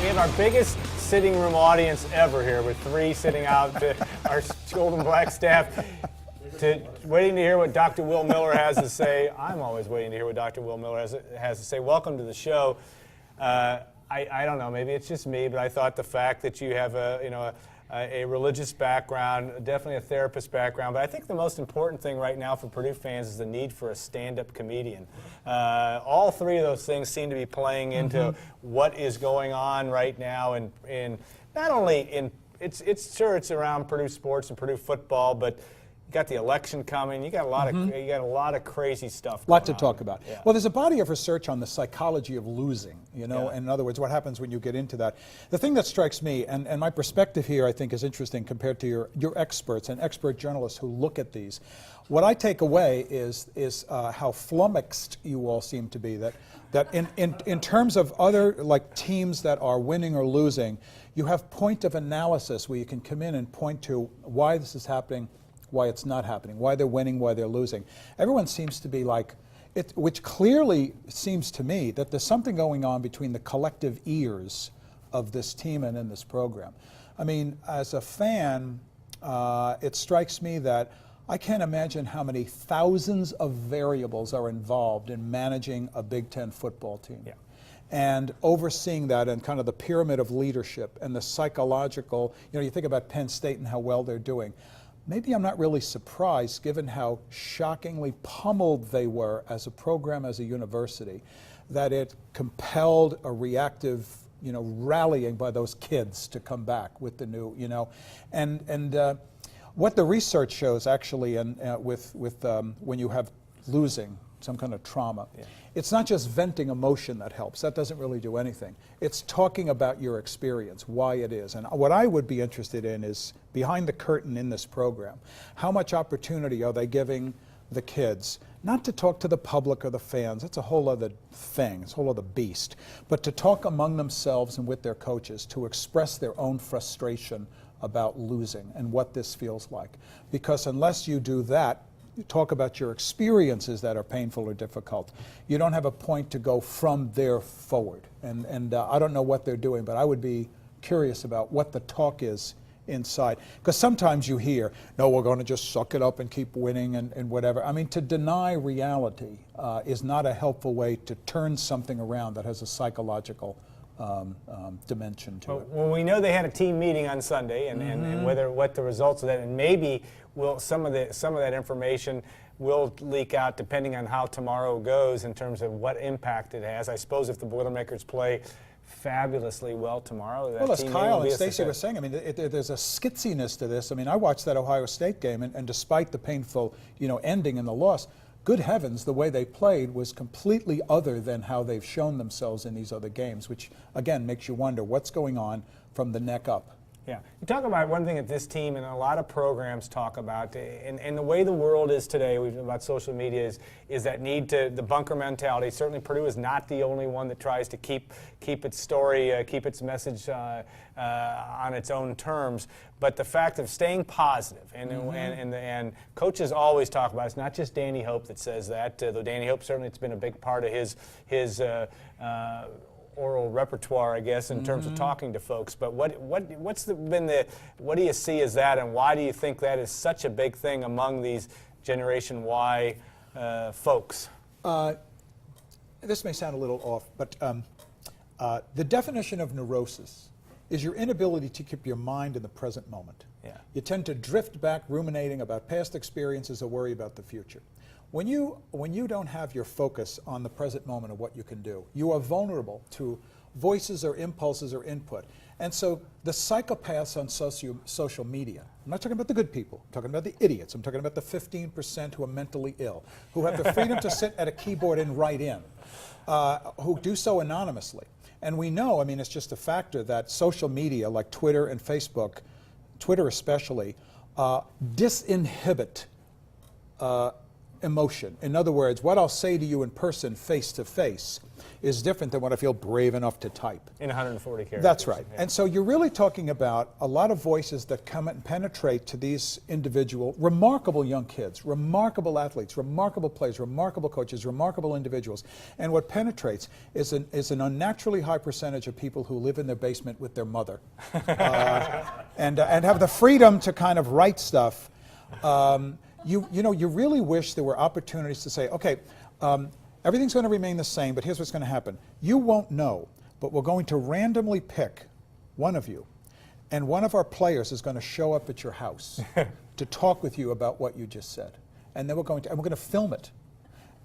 We have our biggest sitting room audience ever here with three sitting out, our Golden Black staff, waiting to hear what Dr. Will Miller has to say. I'm always waiting to hear what Dr. Will Miller has to say. Welcome to the show. I don't know, maybe it's just me, but I thought the fact that you have a religious background, definitely a therapist background, but I think the most important thing right now for Purdue fans is the need for a stand-up comedian. All three of those things seem to be playing into what is going on right now, in not only in it's around Purdue sports and Purdue football, but you got the election coming. You got a lot of crazy stuff. A lot to talk on. about. Yeah. Well, there's a body of research on the psychology of losing. And in other words, what happens when you get into that. The thing that strikes me, and my perspective here, I think, is interesting compared to your experts and expert journalists who look at these. What I take away is how flummoxed you all seem to be. That in terms of other teams that are winning or losing, you have point of analysis where you can come in and point to why this is happening, why it's not happening, why they're winning, why they're losing. Everyone seems to be which clearly seems to me that there's something going on between the collective ears of this team and in this program. I mean, as a fan, it strikes me that I can't imagine how many thousands of variables are involved in managing a Big Ten football team. Yeah. And overseeing that and kind of the pyramid of leadership and the psychological, you think about Penn State and how well they're doing. Maybe I'm not really surprised, given how shockingly pummeled they were as a program, as a university, that it compelled a reactive, rallying by those kids to come back with the new, and what the research shows actually, and when you have losing some kind of trauma. Yeah. It's not just venting emotion that helps. That doesn't really do anything. It's talking about your experience, why it is. And what I would be interested in is, behind the curtain in this program, how much opportunity are they giving the kids, not to talk to the public or the fans, that's a whole other thing, it's a whole other beast, but to talk among themselves and with their coaches, to express their own frustration about losing and what this feels like. Because unless you do that, you talk about your experiences that are painful or difficult, you don't have a point to go from there forward. And I don't know what they're doing, but I would be curious about what the talk is inside. Because sometimes you hear, no, we're going to just suck it up and keep winning and whatever. I mean, to deny reality is not a helpful way to turn something around that has a psychological dimension to it. Well, we know they had a team meeting on Sunday, and what the results of that, and maybe some of that information will leak out depending on how tomorrow goes in terms of what impact it has. I suppose if the Boilermakers play fabulously well tomorrow, that well, as team Kyle will and Stacey were saying, I mean, there's a skitsiness to this. I mean, I watched that Ohio State game, and despite the painful, ending in the loss, good heavens, the way they played was completely other than how they've shown themselves in these other games, which, again, makes you wonder what's going on from the neck up. Yeah. You talk about one thing that this team and a lot of programs talk about, and the way the world is today, about social media, is that need to, the bunker mentality. Certainly Purdue is not the only one that tries to keep its story, keep its message on its own terms. But the fact of staying positive, and coaches always talk about it. It's not just Danny Hope that says that, though Danny Hope certainly it's been a big part of his oral repertoire, I guess, in terms of talking to folks. But what do you see as that, and why do you think that is such a big thing among these Generation Y folks? This may sound a little off, but the definition of neurosis is your inability to keep your mind in the present moment. Yeah. You tend to drift back, ruminating about past experiences or worry about the future. When you don't have your focus on the present moment of what you can do, you are vulnerable to voices or impulses or input. And so the psychopaths on social media, I'm not talking about the good people, I'm talking about the idiots, I'm talking about the 15% who are mentally ill, who have the freedom to sit at a keyboard and write in, who do so anonymously. And we know, I mean, it's just a factor that social media like Twitter and Facebook, Twitter especially, disinhibit emotion. In other words, what I'll say to you in person, face to face, is different than what I feel brave enough to type. In 140 characters. That's right. Yeah. And so you're really talking about a lot of voices that come and penetrate to these individual, remarkable young kids, remarkable athletes, remarkable players, remarkable coaches, remarkable individuals. And what penetrates is an unnaturally high percentage of people who live in their basement with their mother and have the freedom to kind of write stuff. You really wish there were opportunities to say, okay, everything's going to remain the same, but here's what's going to happen. You won't know, but we're going to randomly pick one of you, and one of our players is going to show up at your house to talk with you about what you just said. And then we're going to film it.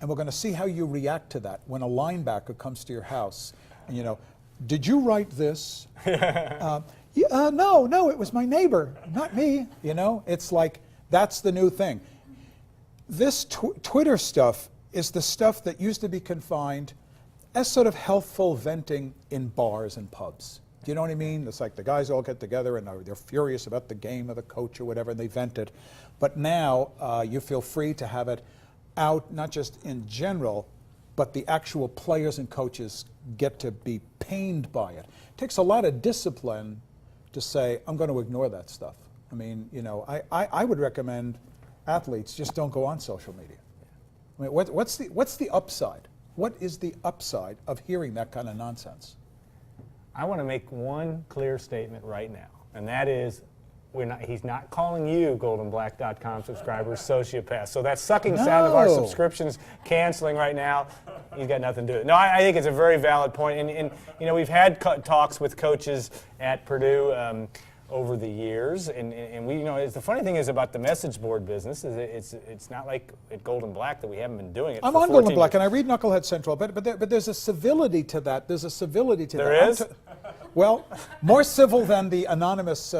And we're going to see how you react to that when a linebacker comes to your house. And, did you write this? No, it was my neighbor, not me. It's like, that's the new thing. This Twitter stuff is the stuff that used to be confined as sort of healthful venting in bars and pubs. Do you know what I mean? It's like the guys all get together and they're furious about the game or the coach or whatever, and they vent it. But now you feel free to have it out, not just in general, but the actual players and coaches get to be pained by it. It takes a lot of discipline to say, I'm going to ignore that stuff. I mean, I would recommend athletes just don't go on social media. I mean, what's the upside? What is the upside of hearing that kind of nonsense? I want to make one clear statement right now, and that is, he's not calling you, goldenblack.com subscribers, sociopaths. So that sucking sound of our subscriptions canceling right now, he's got nothing to do with it. No, I think it's a very valid point. And we've had talks with coaches at Purdue over the years, and we, the funny thing is about the message board business is it's not like at Golden Black that we haven't been doing it. I'm on Golden Black, and I read Knucklehead Central, but there's a civility to that. There's a civility to that. There is? Well, more civil than the anonymous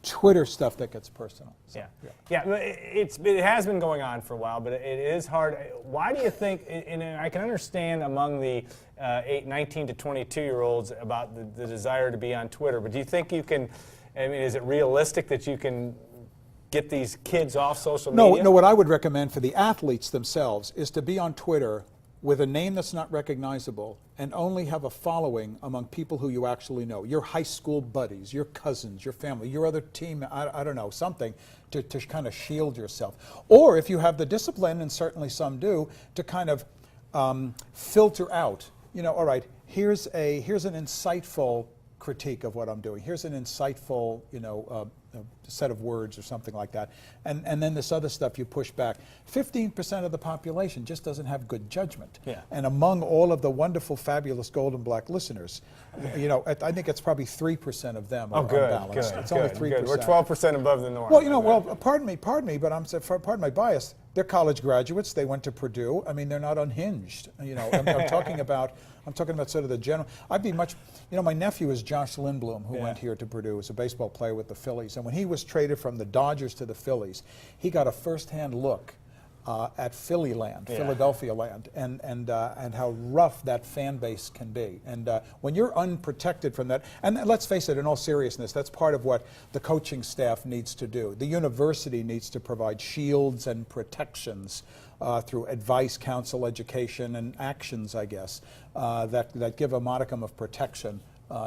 Twitter stuff that gets personal. So, yeah. It has been going on for a while, but it is hard. Why do you think? And I can understand among the 19 to 22-year-olds about the desire to be on Twitter, but do you think you can? I mean, is it realistic that you can get these kids off social media? No. What I would recommend for the athletes themselves is to be on Twitter with a name that's not recognizable and only have a following among people who you actually know, your high school buddies, your cousins, your family, your other team, I don't know, something to kind of shield yourself. Or if you have the discipline, and certainly some do, to kind of filter out, all right, here's an insightful critique of what I'm doing. Here's an insightful, set of words or something like that. And then this other stuff you push back. 15% of the population just doesn't have good judgment. Yeah. And among all of the wonderful, fabulous Golden Black listeners, I think it's probably 3% of them are unbalanced. It's only 3%. We're 12% above the norm. Well, pardon me, but pardon my bias. They're college graduates. They went to Purdue. I mean, they're not unhinged. I'm talking about sort of the general. I'd be much. My nephew is Josh Lindblom, who went here to Purdue as a baseball player with the Phillies. And when he was traded from the Dodgers to the Phillies, he got a first-hand look at Philly land, Philadelphia land, and how rough that fan base can be. And when you're unprotected from that, and let's face it, in all seriousness, that's part of what the coaching staff needs to do. The university needs to provide shields and protections through advice, counsel, education, and actions, I guess, that give a modicum of protection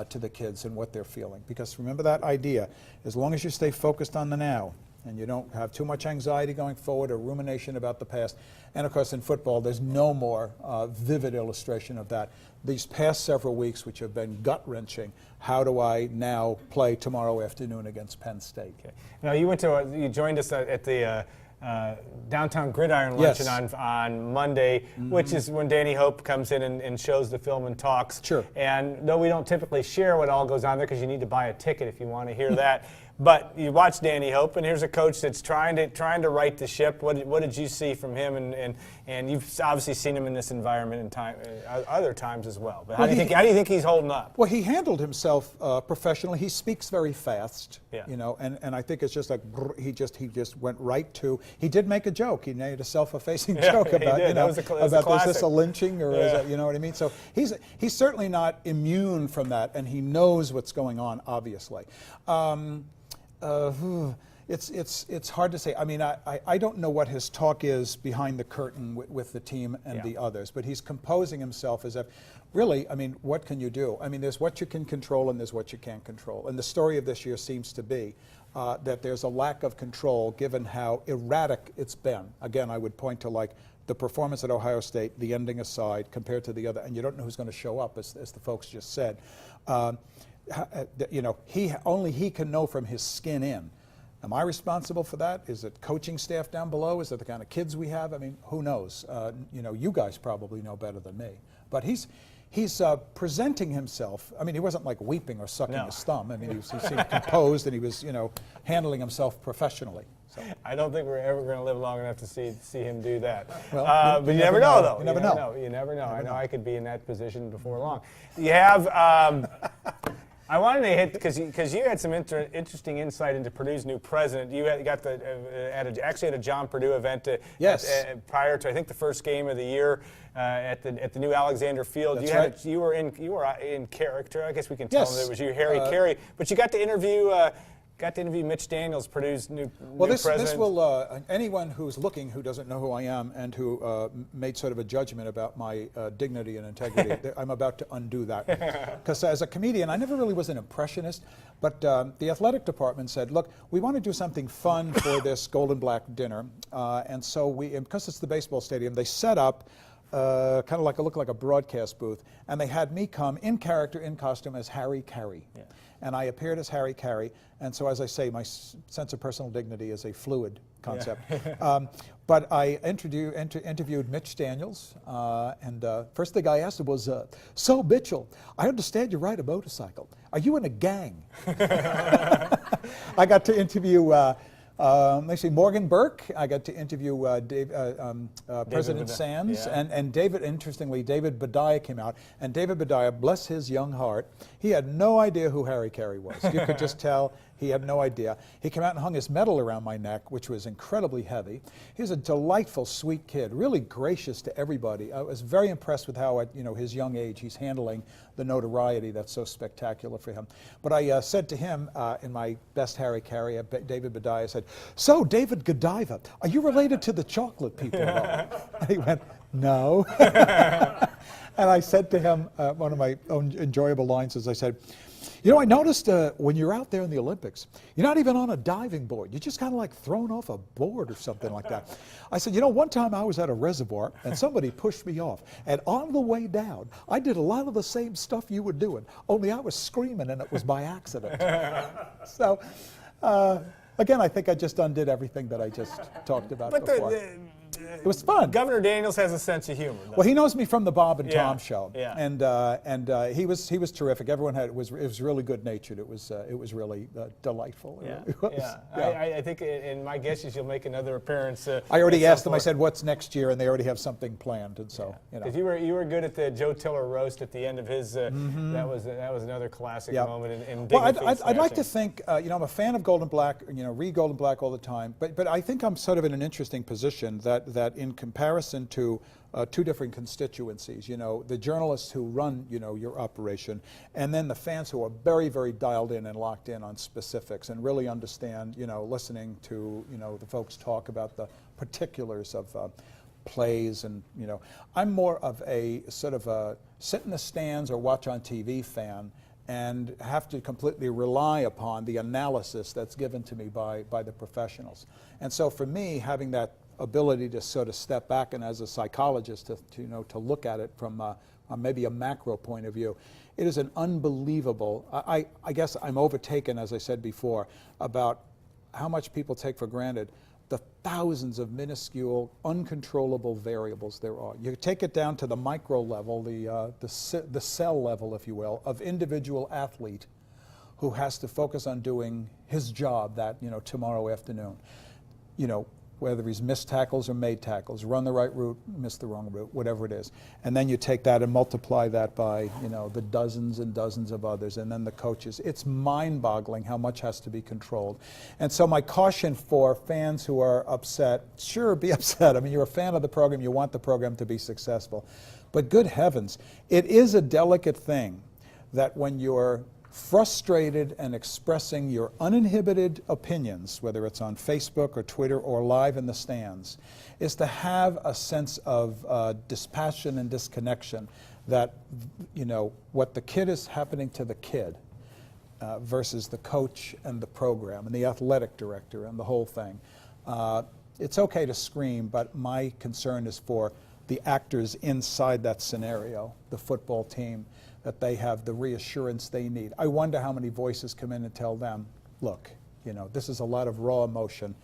to the kids and what they're feeling. Because remember that idea, as long as you stay focused on the now, and you don't have too much anxiety going forward or rumination about the past. And of course in football, there's no more vivid illustration of that. These past several weeks, which have been gut-wrenching, how do I now play tomorrow afternoon against Penn State? Okay. Now you joined us at the Downtown Gridiron Luncheon on Monday, which is when Danny Hope comes in and shows the film and talks. Sure. And though we don't typically share what all goes on there because you need to buy a ticket if you want to hear that, but you watch Danny Hope, and here's a coach that's trying to right the ship. What did you see from him? And you've obviously seen him in this environment in other times as well. But how do you think he's holding up? Well, he handled himself professionally. He speaks very fast, Yeah. And I think it's just like he just went right to. He did make a joke. He made a self-effacing joke about is this a lynching or is it, you know what I mean? So he's certainly not immune from that, and he knows what's going on. Obviously. It's hard to say. I mean, I don't know what his talk is behind the curtain with the team and the others, but he's composing himself as if, really, I mean, what can you do? I mean, there's what you can control and there's what you can't control. And the story of this year seems to be that there's a lack of control given how erratic it's been. Again, I would point to like the performance at Ohio State, the ending aside, compared to the other, and you don't know who's going to show up, as the folks just said. You know, only he can know from his skin in. Am I responsible for that? Is it coaching staff down below? Is it the kind of kids we have? I mean, who knows? You know, you guys probably know better than me. But he's presenting himself. I mean, he wasn't like weeping or sucking his thumb. I mean, he seemed composed and he was, you know, handling himself professionally. So. I don't think we're ever going to live long enough to see him do that. Well, but you never know, though. You never know. You never know. I know I could be in that position before long. You have. I wanted to hit because you had some interesting insight into Purdue's new president. You got actually at a John Purdue event prior to I think the first game of the year at the new Alexander Field. That's right. You were in character. I guess we can tell them it was you, Harry Carey. But you got to interview. Mitch Daniels, Purdue's new president. This will, anyone who's looking who doesn't know who I am and who made sort of a judgment about my dignity and integrity, I'm about to undo that. Because as a comedian, I never really was an impressionist, but the athletic department said, look, we want to do something fun for this Gold and Black dinner. And so because it's the baseball stadium, they set up kind of like look like a broadcast booth, and they had me come in character, in costume as Harry Carey. Yeah. And I appeared as Harry Carey, and so as I say, my sense of personal dignity is a fluid concept. But I interviewed Mitch Daniels, and first thing I asked him was, so Mitchell, I understand you ride a motorcycle. Are you in a gang? I got to interview Morgan Burke. I got to interview President Sands, and David, interestingly, David Badiah came out, and David Badiah, bless his young heart, he had no idea who Harry Carey was. You could just tell he had no idea. He came out and hung his medal around my neck, which was incredibly heavy. He was a delightful, sweet kid, really gracious to everybody. I was very impressed with how, at his young age, he's handling the notoriety that's so spectacular for him. But I said to him, in my best Harry Carey, David Badiah, I said, so David Godiva, are you related to the chocolate people at all? And he went, no. And I said to him, one of my own enjoyable lines is I said, I noticed when you're out there in the Olympics, you're not even on a diving board. You're just kind of like thrown off a board or something like that. I said, one time I was at a reservoir and somebody pushed me off. And on the way down, I did a lot of the same stuff you were doing, only I was screaming and it was by accident. So, again, I think I just undid everything that I just talked about before. It was fun. Governor Daniels has a sense of humor, though. Well, he knows me from the Bob and Tom show, and he was terrific. Everyone it was really good natured. It was really delightful. I think in my guess is you'll make another appearance. I already asked them. I said, "What's next year?" And they already have something planned. And so because you were good at the Joe Tiller roast at the end of his. That was another classic moment in Well, I'd like to think. I'm a fan of Gold and Black. Read Gold and Black all the time. But I think I'm sort of in an interesting position that in comparison to two different constituencies, the journalists who run, your operation, and then the fans who are very, very dialed in and locked in on specifics and really understand, listening to, the folks talk about the particulars of plays and, I'm more of a sort of a sit in the stands or watch on TV fan and have to completely rely upon the analysis that's given to me by the professionals. And so for me, having that ability to sort of step back and as a psychologist to look at it from maybe a macro point of view, it is an unbelievable, I guess I'm overtaken, as I said before, about how much people take for granted the thousands of minuscule, uncontrollable variables there are. You take it down to the micro level, the cell level, if you will, of individual athlete who has to focus on doing his job that, tomorrow afternoon. Whether he's missed tackles or made tackles, run the right route, miss the wrong route, whatever it is. And then you take that and multiply that by, the dozens and dozens of others, and then the coaches. It's mind-boggling how much has to be controlled. And so my caution for fans who are upset, sure, be upset. I mean, you're a fan of the program, you want the program to be successful. But good heavens, it is a delicate thing that when you're frustrated and expressing your uninhibited opinions, whether it's on Facebook or Twitter or live in the stands, is to have a sense of dispassion and disconnection that, what the kid is happening to the kid versus the coach and the program and the athletic director and the whole thing. It's okay to scream, but my concern is for the actors inside that scenario, the football team, that they have the reassurance they need. I wonder how many voices come in and tell them, look, this is a lot of raw emotion.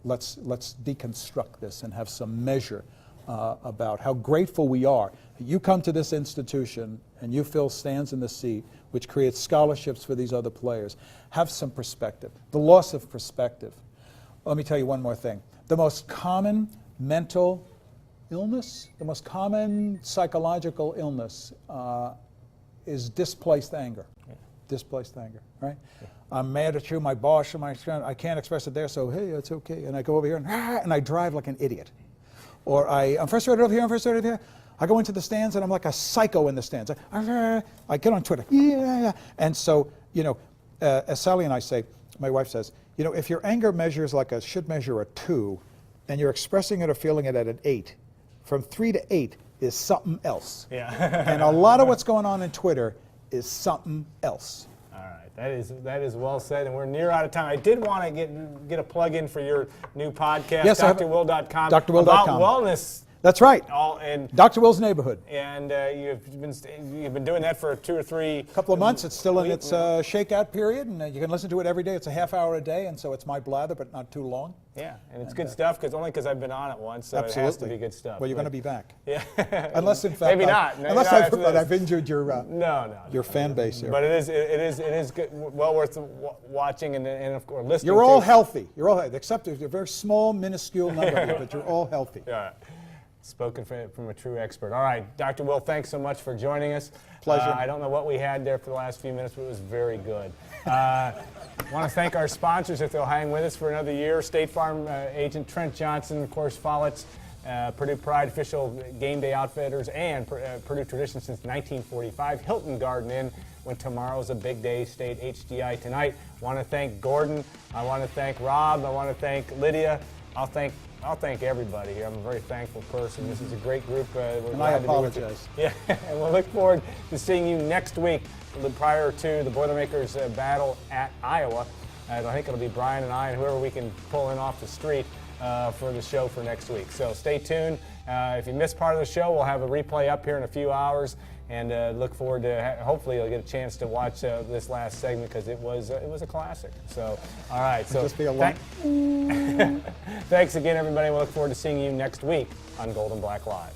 Let's deconstruct this and have some measure about how grateful we are. You come to this institution and you fill stands in the seat, which creates scholarships for these other players. Have some perspective. The loss of perspective. Let me tell you one more thing. The most common mental illness, the most common psychological illness is displaced anger. Yeah. Displaced anger, right? Yeah. I'm mad at you, my boss, or my friend. I can't express it there, so hey, it's okay. And I go over here and I drive like an idiot. Or I'm frustrated over here, I'm frustrated over here. I go into the stands and I'm like a psycho in the stands. I get on Twitter. Yeah. And so, as Sally and I say, my wife says, if your anger measures like should measure a 2, and you're expressing it or feeling it at an 8, from 3 to 8 is something else. Yeah. And a lot of what's going on in Twitter is something else. All right, that is well said, and we're near out of time. I did want to get a plug in for your new podcast, yes, drwill.com, drwill.com. about wellness. That's right. And Dr. Will's Neighborhood. And you've been doing that for 2 or 3 couple of months. It's still in its shakeout period, and you can listen to it every day. It's a half hour a day, and so it's my blather, but not too long. Yeah, and it's good stuff because I've been on it once, so absolutely. It has to be good stuff. Well, you're going to be back. Yeah. Unless, in fact, maybe not. Unless I've injured your your fan base here. But it is good, well worth watching and of course listening. You're all healthy. You're all healthy, except you're a very small, minuscule number of you, but you're all healthy. Yeah. Spoken from a true expert. All right, Dr. Will, thanks so much for joining us. Pleasure. I don't know what we had there for the last few minutes, but it was very good. I want to thank our sponsors if they'll hang with us for another year. State Farm agent Trent Johnson, of course, Follett's, Purdue Pride official game day outfitters, and Purdue tradition since 1945. Hilton Garden Inn, when tomorrow's a big day, State HDI tonight. I want to thank Gordon. I want to thank Rob. I want to thank Lydia. I'll thank everybody here. I'm a very thankful person. This is a great group. And I apologize. Yeah, and we'll look forward to seeing you next week prior to the Boilermakers battle at Iowa. I think it'll be Brian and I and whoever we can pull in off the street for the show for next week. So stay tuned. If you missed part of the show, we'll have a replay up here in a few hours. And look forward to hopefully you'll get a chance to watch this last segment because it was a classic. So all right, so just be a thanks again, everybody. We'll look forward to seeing you next week on Gold and Black Live.